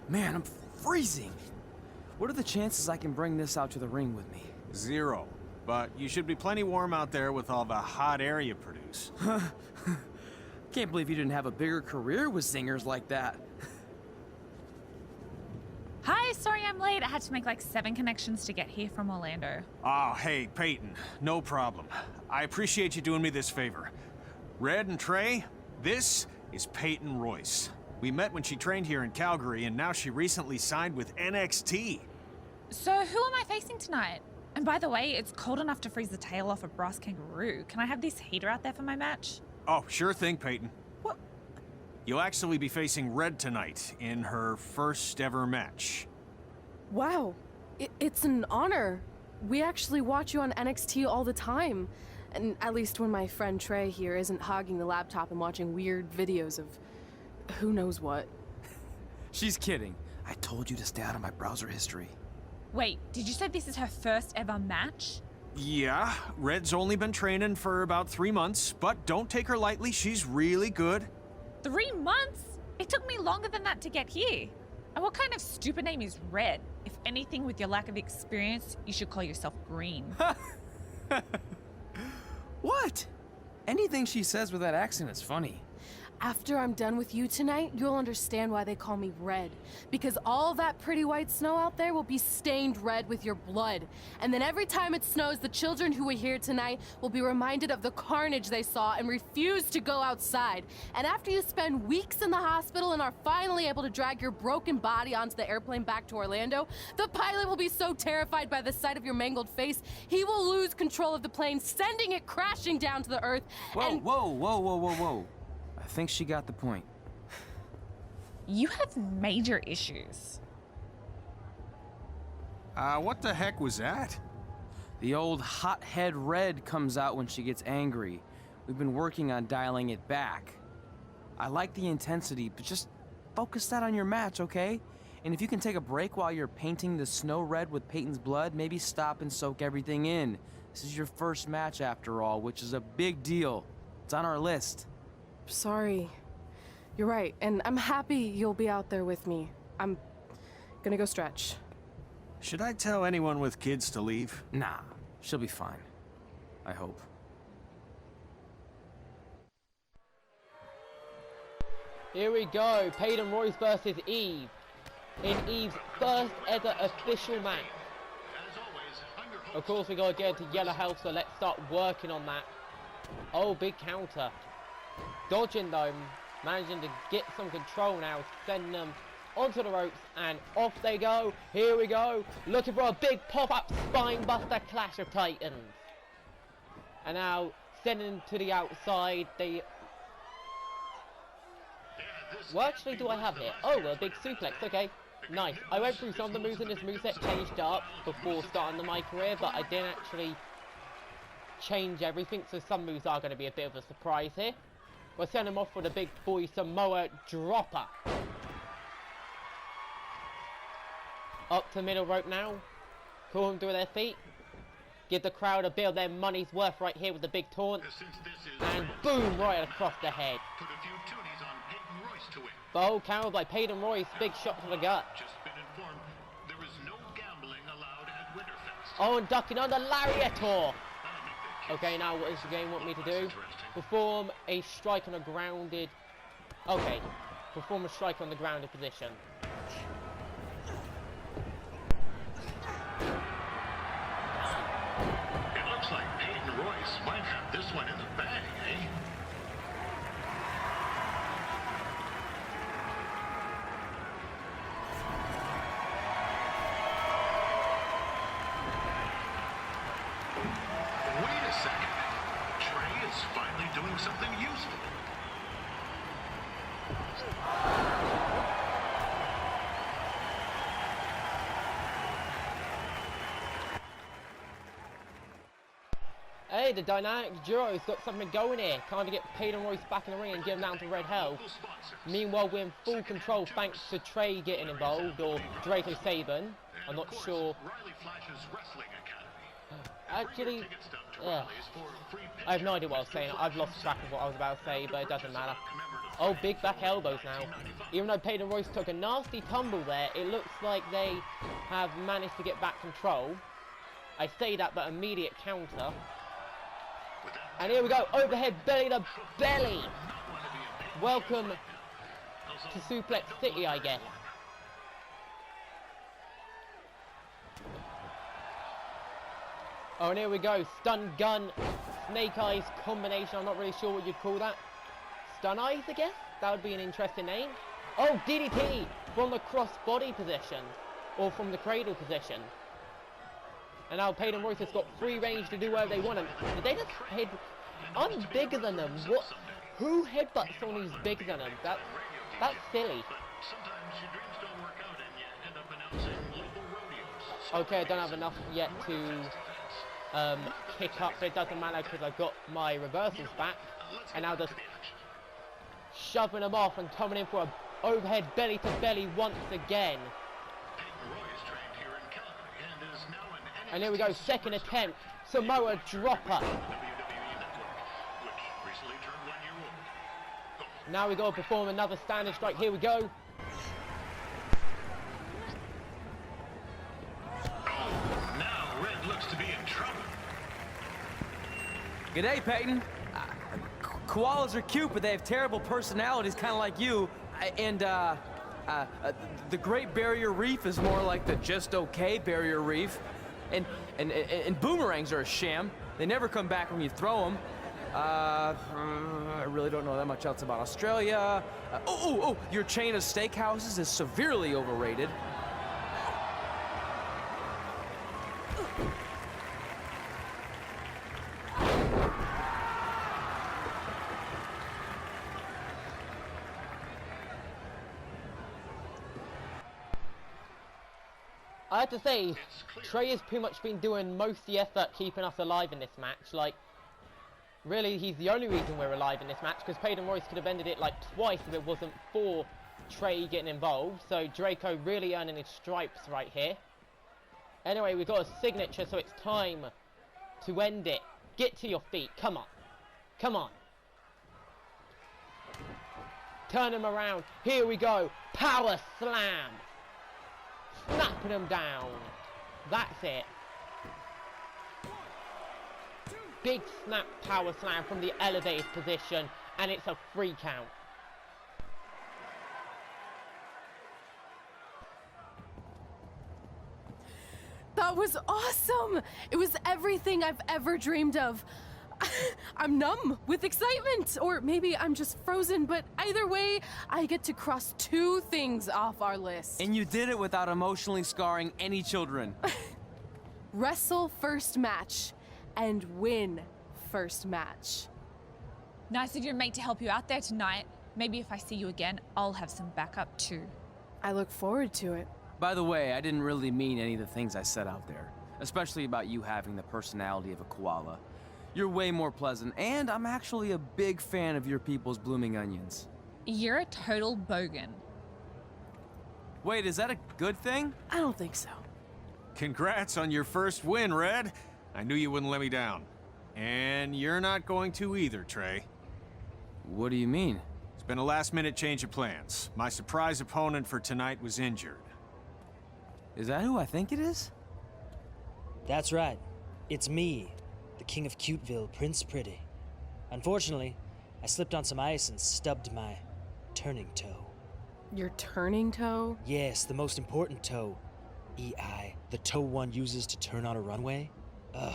Man, I'm freezing. What are the chances I can bring this out to the ring with me? 0. But you should be plenty warm out there with all the hot air you produce. Can't believe you didn't have a bigger career with singers like that. Hi, sorry I'm late. I had to make like 7 connections to get here from Orlando. Oh, hey, Peyton. No problem. I appreciate you doing me this favor. Red and Trey, this is Peyton Royce. We met when she trained here in Calgary, and now she recently signed with NXT. So who am I facing tonight? And by the way, it's cold enough to freeze the tail off a brass kangaroo. Can I have this heater out there for my match? Oh, sure thing, Peyton. What? You'll actually be facing Red tonight in her first ever match. Wow, it's an honor. We actually watch you on NXT all the time. And at least when my friend Trey here isn't hogging the laptop and watching weird videos of who knows what. She's kidding. I told you to stay out of my browser history. Wait, did you say this is her first ever match? Yeah, Red's only been training for about 3 months, but don't take her lightly, she's really good. 3 months? It took me longer than that to get here. And what kind of stupid name is Red? If anything, with your lack of experience, you should call yourself Green. What? Anything she says with that accent is funny. After I'm done with you tonight, you'll understand why they call me Red. Because all that pretty white snow out there will be stained red with your blood. And then every time it snows, the children who were here tonight will be reminded of the carnage they saw and refuse to go outside. And after you spend weeks in the hospital and are finally able to drag your broken body onto the airplane back to Orlando, the pilot will be so terrified by the sight of your mangled face, he will lose control of the plane, sending it crashing down to the earth. Whoa. I think she got the point. You have major issues. What the heck was that? The old hothead Red comes out when she gets angry. We've been working on dialing it back. I like the intensity, but just focus that on your match, okay? And if you can take a break while you're painting the snow red with Peyton's blood, maybe stop and soak everything in. This is your first match after all, which is a big deal. It's on our list. Sorry. You're right, and I'm happy you'll be out there with me. I'm gonna go stretch. Should I tell anyone with kids to leave? Nah, she'll be fine. I hope. Here we go, Peyton Royce versus Eve. In Eve's first ever official match. Of course we gotta get to yellow health, so let's start working on that. Oh, big counter. Dodging though, managing to get some control now, sending them onto the ropes, and off they go. Here we go, looking for a big pop-up spine-buster clash of titans. And now sending to the outside. What actually do I have here? Oh, a big suplex. Okay, nice. I went through some of the moves in this moveset, changed up before starting my career, but I didn't actually change everything, so some moves are going to be a bit of a surprise here. We'll send him off with a big boy Samoa dropper. Up to the middle rope now. Pull him to their feet. Give the crowd a bit of their money's worth right here with the big taunt. And boom, right across the head. Bold counter by Peyton Royce. Big shot to the gut. Oh, and ducking on the lariator. Okay, now what does the game want me to do? Perform a strike on a grounded... Okay, perform a strike on the grounded position. It looks like Peyton Royce might have this one in the bag, eh? Wait a second. Trey is finally doing something useful. Hey, the dynamic duo's got something going here. Time to get Peyton Royce back in the ring and get him down to red hell. Meanwhile, we're in full control thanks to Trey getting involved, or Draco Saban. I'm not sure. Actually, I have no idea what I was saying. I've lost track of what I was about to say, but it doesn't matter. Oh, big back elbows now. Even though Peyton Royce took a nasty tumble there, it looks like they have managed to get back control. I say that, but immediate counter. And here we go, overhead belly to belly. Welcome to Suplex City, I guess. Oh, and here we go, stun gun, snake eyes combination. I'm not really sure what you'd call that. Stun eyes, I guess? That would be an interesting name. Oh, DDT from the cross-body position, or from the cradle position. And now Peyton Royce has got free range to do whatever they want. And did they just head... I'm bigger than them. What? Who headbutts someone who's bigger than them? That's silly. Okay, I don't have enough yet to kick up, but it doesn't matter because I've got my reversals back. And now just shoving them off and coming in for an overhead belly to belly once again. And here we go, second attempt, Samoa dropper. Now we go to perform another standard strike, here we go. Now Red looks to be in trouble. G'day, Peyton. Koalas are cute, but they have terrible personalities, kind of like you. The Great Barrier Reef is more like the just okay Barrier Reef. And boomerangs are a sham. They never come back when you throw them. I really don't know that much else about Australia. Your chain of steakhouses is severely overrated. I have to say, Trey has pretty much been doing most of the effort keeping us alive in this match. Like, really, he's the only reason we're alive in this match, because Peyton Royce could have ended it like twice if it wasn't for Trey getting involved. So Draco really earning his stripes right here. Anyway, we've got a signature, so it's time to end it. Get to your feet. Come on. Come on. Turn him around. Here we go. Power slam. Snapping him down. That's it. Big snap power slam from the elevated position, and it's a free count. That was awesome! It was everything I've ever dreamed of. I'm numb with excitement, or maybe I'm just frozen, but either way, I get to cross 2 things off our list. And you did it without emotionally scarring any children. Wrestle first match and win first match. Nice of your mate to help you out there tonight. Maybe if I see you again, I'll have some backup too. I look forward to it. By the way, I didn't really mean any of the things I said out there, especially about you having the personality of a koala. You're way more pleasant, and I'm actually a big fan of your people's blooming onions. You're a total bogan. Wait, is that a good thing? I don't think so. Congrats on your first win, Red. I knew you wouldn't let me down. And you're not going to either, Trey. What do you mean? It's been a last-minute change of plans. My surprise opponent for tonight was injured. Is that who I think it is? That's right. It's me, the King of Cuteville, Prince Pretty. Unfortunately, I slipped on some ice and stubbed my turning toe. Your turning toe? Yes, the most important toe. EI, the toe one uses to turn on a runway. Ugh,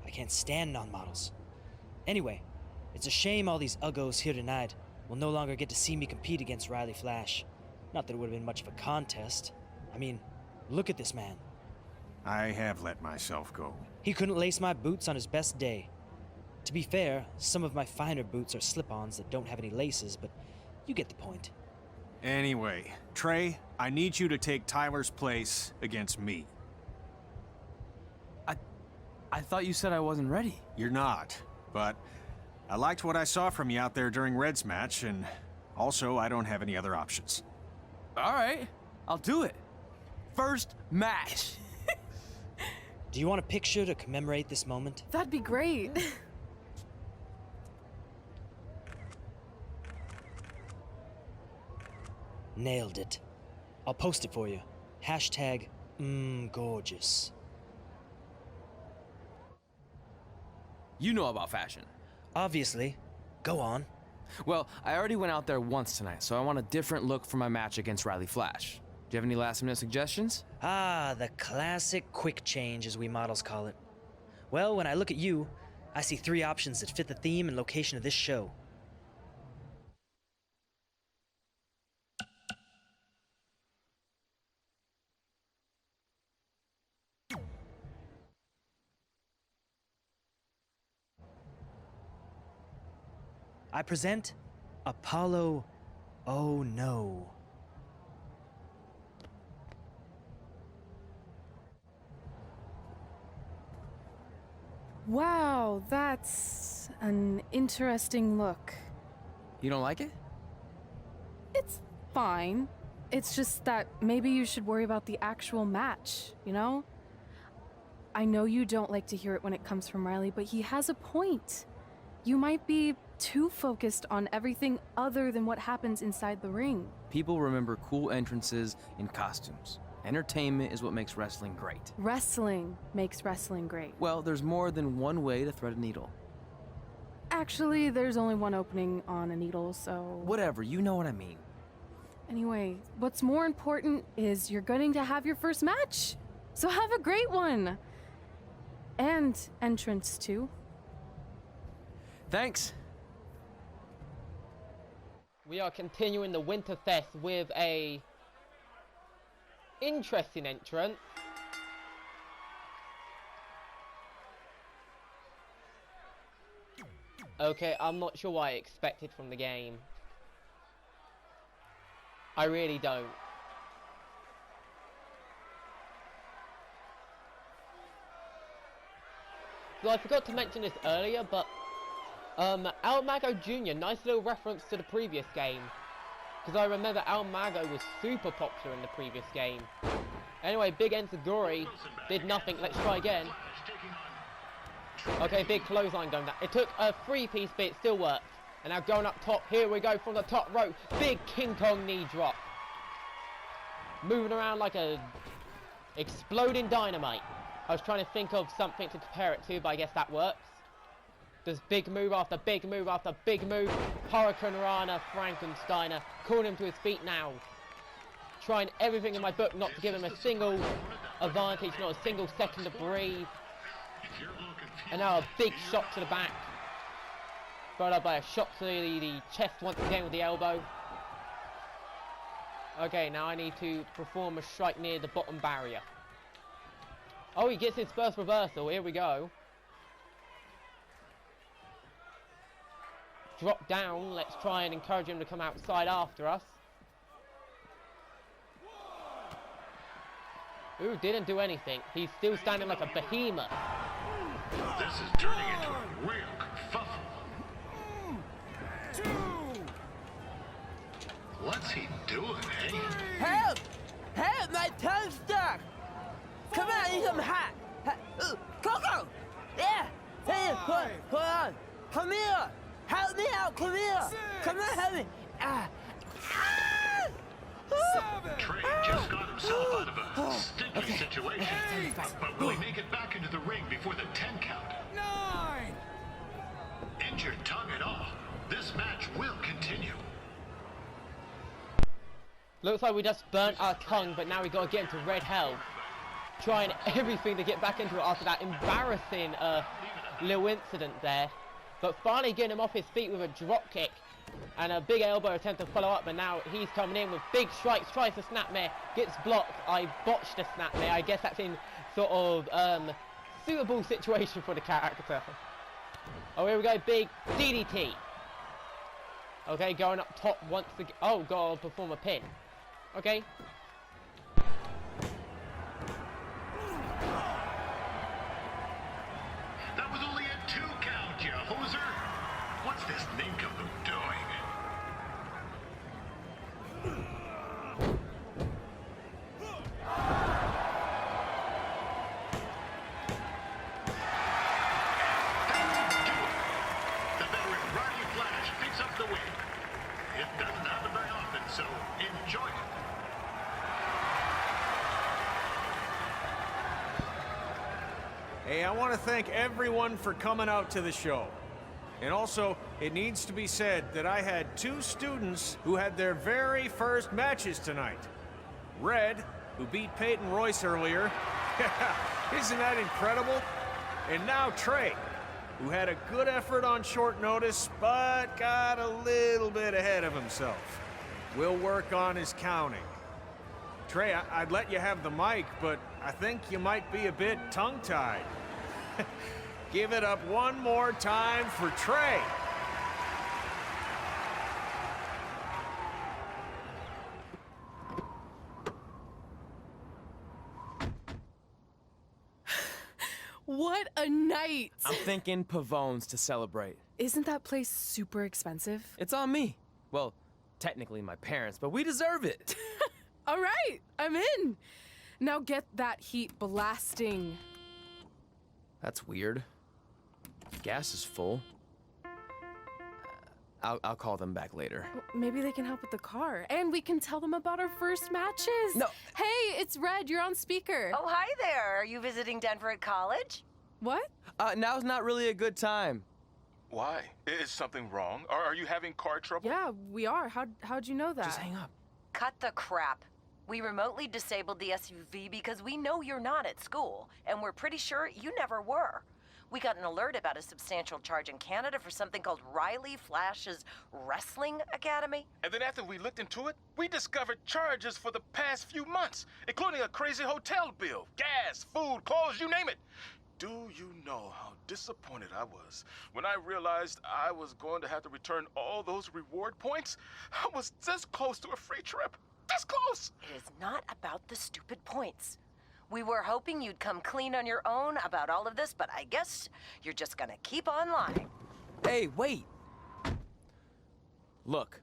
I can't stand non-models. Anyway, it's a shame all these uggos here tonight will no longer get to see me compete against Riley Flash. Not that it would have been much of a contest. I mean, look at this man. I have let myself go. He couldn't lace my boots on his best day. To be fair, some of my finer boots are slip-ons that don't have any laces, but you get the point. Anyway, Trey, I need you to take Tyler's place against me. I thought you said I wasn't ready. You're not, but I liked what I saw from you out there during Red's match, and also I don't have any other options. All right, I'll do it. First match. Do you want a picture to commemorate this moment? That'd be great. Nailed it. I'll post it for you. Hashtag gorgeous. You know about fashion. Obviously. Go on. Well, I already went out there once tonight, so I want a different look for my match against Riley Flash. Do you have any last-minute suggestions? Ah, the classic quick change, as we models call it. Well, when I look at you, I see 3 options that fit the theme and location of this show. I present Apollo Oh No. Wow, that's an interesting look. You don't like it? It's fine. It's just that maybe you should worry about the actual match, you know? I know you don't like to hear it when it comes from Riley, but he has a point. You might be too focused on everything other than what happens inside the ring. People remember cool entrances and costumes. Entertainment is what makes wrestling great. Wrestling makes wrestling great. Well, there's more than one way to thread a needle. Actually, there's only one opening on a needle, so... Whatever, you know what I mean. Anyway, what's more important is you're going to have your first match. So have a great one. And entrance, too. Thanks. We are continuing the Winterfest with a interesting entrance. Okay, I'm not sure what I expected from the game. I really don't. So I forgot to mention this earlier, but Al Mago Jr., nice little reference to the previous game. Because I remember Al Mago was super popular in the previous game. Anyway, Big Enziguri did nothing. Let's try again. Okay, big clothesline going down. It took a 3-piece, but it still worked. And now going up top, here we go from the top rope. Big King Kong knee drop. Moving around like a exploding dynamite. I was trying to think of something to compare it to, but I guess that works. There's big move after big move after big move. Hurricane Rana, Frankensteiner, calling him to his feet now. Trying everything in my book not to give him a single advantage, not a single second to breathe. And now a big shot to the back. Followed up by a shot to the chest once again with the elbow. Okay, now I need to perform a strike near the bottom barrier. Oh, he gets his first reversal. Here we go. Drop down. Let's try and encourage him to come outside after us. Ooh, didn't do anything. He's still standing like a behemoth. This is turning into a real kerfuffle. What's he doing, eh? Help! Help! My tongue's stuck! Come on, I need some hot! Coco! Yeah! Hey, hold on! Come here! Help me out! Come here! Come on, help me! Trey just got himself out of a sticky situation. But will he make it back into the ring before the 10 count? 9! Injured tongue and all, this match will continue. Looks like we just burnt our tongue, but now we got to get into red hell. Trying everything to get back into it after that embarrassing little incident there. But finally getting him off his feet with a drop kick. And a big elbow attempt to follow up, but now he's coming in with big strikes, tries to snapmare, gets blocked. I botched the snapmare. I guess that's in sort of suitable situation for the character. Oh, here we go, big DDT. Okay, going up top once again. Oh, gotta perform a pin. Okay. That was only a 2 count, you hoser. What's this nincompoop doing? The veteran Riley Flash picks up the win. It doesn't happen very often, So enjoy it. Hey, I want to thank everyone for coming out to the show. And also, it needs to be said that I had 2 students who had their very first matches tonight. Red, who beat Peyton Royce earlier. Isn't that incredible? And now Trey, who had a good effort on short notice, but got a little bit ahead of himself. We'll work on his counting. Trey, I'd let you have the mic, but I think you might be a bit tongue-tied. Give it up one more time for Trey. What a night! I'm thinking Pavone's to celebrate. Isn't that place super expensive? It's on me. Well, technically my parents, but we deserve it. All right, I'm in. Now get that heat blasting. That's weird. Gas is full. I'll call them back later. Maybe they can help with the car. And we can tell them about our first matches. No. Hey, it's Red. You're on speaker. Oh, hi there. Are you visiting Denver at college? What? Now's not really a good time. Why? Is something wrong? Are you having car trouble? Yeah, we are. How'd you know that? Just hang up. Cut the crap. We remotely disabled the SUV because we know you're not at school, and we're pretty sure you never were. We got an alert about a substantial charge in Canada for something called Riley Flash's Wrestling Academy. And then after we looked into it, we discovered charges for the past few months, including a crazy hotel bill, gas, food, clothes, you name it. Do you know how disappointed I was when I realized I was going to have to return all those reward points? I was this close to a free trip. This close! It is not about the stupid points. We were hoping you'd come clean on your own about all of this, but I guess you're just gonna keep on lying. Hey, wait. Look,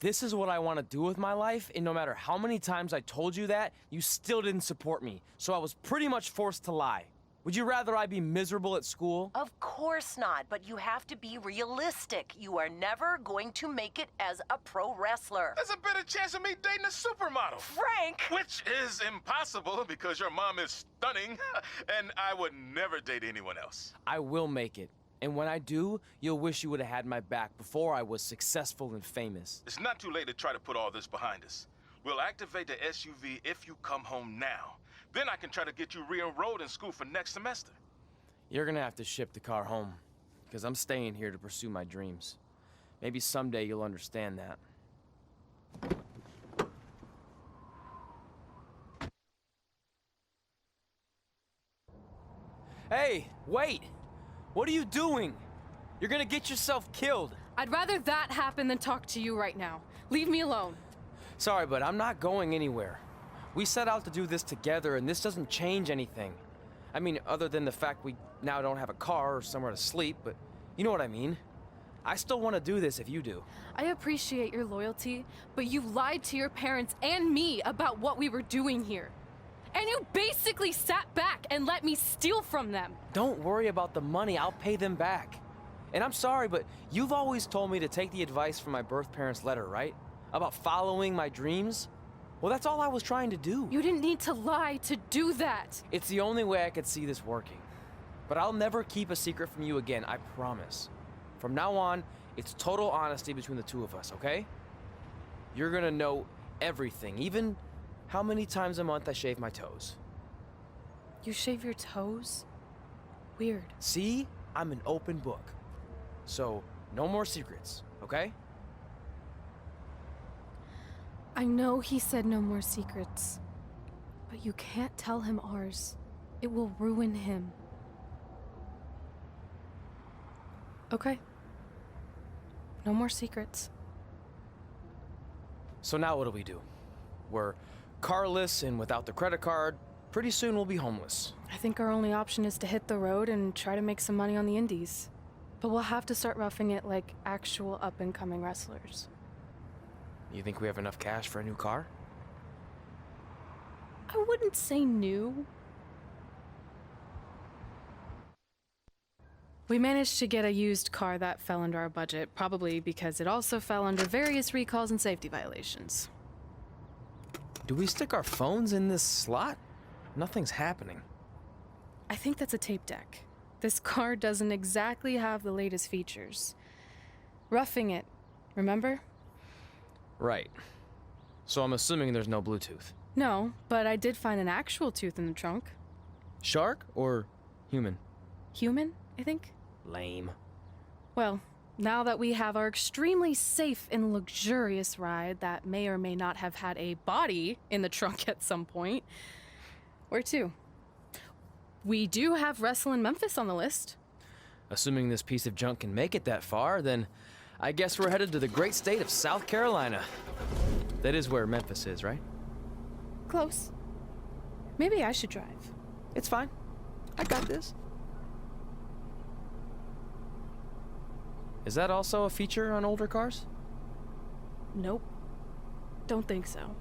this is what I want to do with my life, and no matter how many times I told you that, you still didn't support me. So I was pretty much forced to lie. Would you rather I be miserable at school? Of course not, but you have to be realistic. You are never going to make it as a pro wrestler. There's a better chance of me dating a supermodel. Frank! Which is impossible because your mom is stunning, and I would never date anyone else. I will make it. And when I do, you'll wish you would have had my back before I was successful and famous. It's not too late to try to put all this behind us. We'll activate the SUV if you come home now. Then I can try to get you re-enrolled in school for next semester. You're gonna have to ship the car home, because I'm staying here to pursue my dreams. Maybe someday you'll understand that. Hey, wait! What are you doing? You're gonna get yourself killed. I'd rather that happen than talk to you right now. Leave me alone. Sorry, but I'm not going anywhere. We set out to do this together, and this doesn't change anything. I mean, other than the fact we now don't have a car or somewhere to sleep, but you know what I mean. I still want to do this if you do. I appreciate your loyalty, but you lied to your parents and me about what we were doing here. And you basically sat back and let me steal from them. Don't worry about the money, I'll pay them back. And I'm sorry, but you've always told me to take the advice from my birth parents' letter, right? About following my dreams? Well, that's all I was trying to do. You didn't need to lie to do that. It's the only way I could see this working. But I'll never keep a secret from you again, I promise. From now on, it's total honesty between the two of us, okay? You're gonna know everything, even how many times a month I shave my toes. You shave your toes? Weird. See? I'm an open book. So, no more secrets, okay? I know he said no more secrets, but you can't tell him ours. It will ruin him. Okay. No more secrets. So now what do? We're carless and without the credit card. Pretty soon we'll be homeless. I think our only option is to hit the road and try to make some money on the indies. But we'll have to start roughing it like actual up-and-coming wrestlers. You think we have enough cash for a new car? I wouldn't say new. We managed to get a used car that fell under our budget, probably because it also fell under various recalls and safety violations. Do we stick our phones in this slot? Nothing's happening. I think that's a tape deck. This car doesn't exactly have the latest features. Roughing it, remember? Right. So I'm assuming there's no Bluetooth. No, but I did find an actual tooth in the trunk. Shark or human? Human, I think? Lame. Well, now that we have our extremely safe and luxurious ride that may or may not have had a body in the trunk at some point, where to? We do have Wrestle in Memphis on the list. Assuming this piece of junk can make it that far, then I guess we're headed to the great state of South Carolina. That is where Memphis is, right? Close. Maybe I should drive. It's fine. I got this. Is that also a feature on older cars? Nope. Don't think so.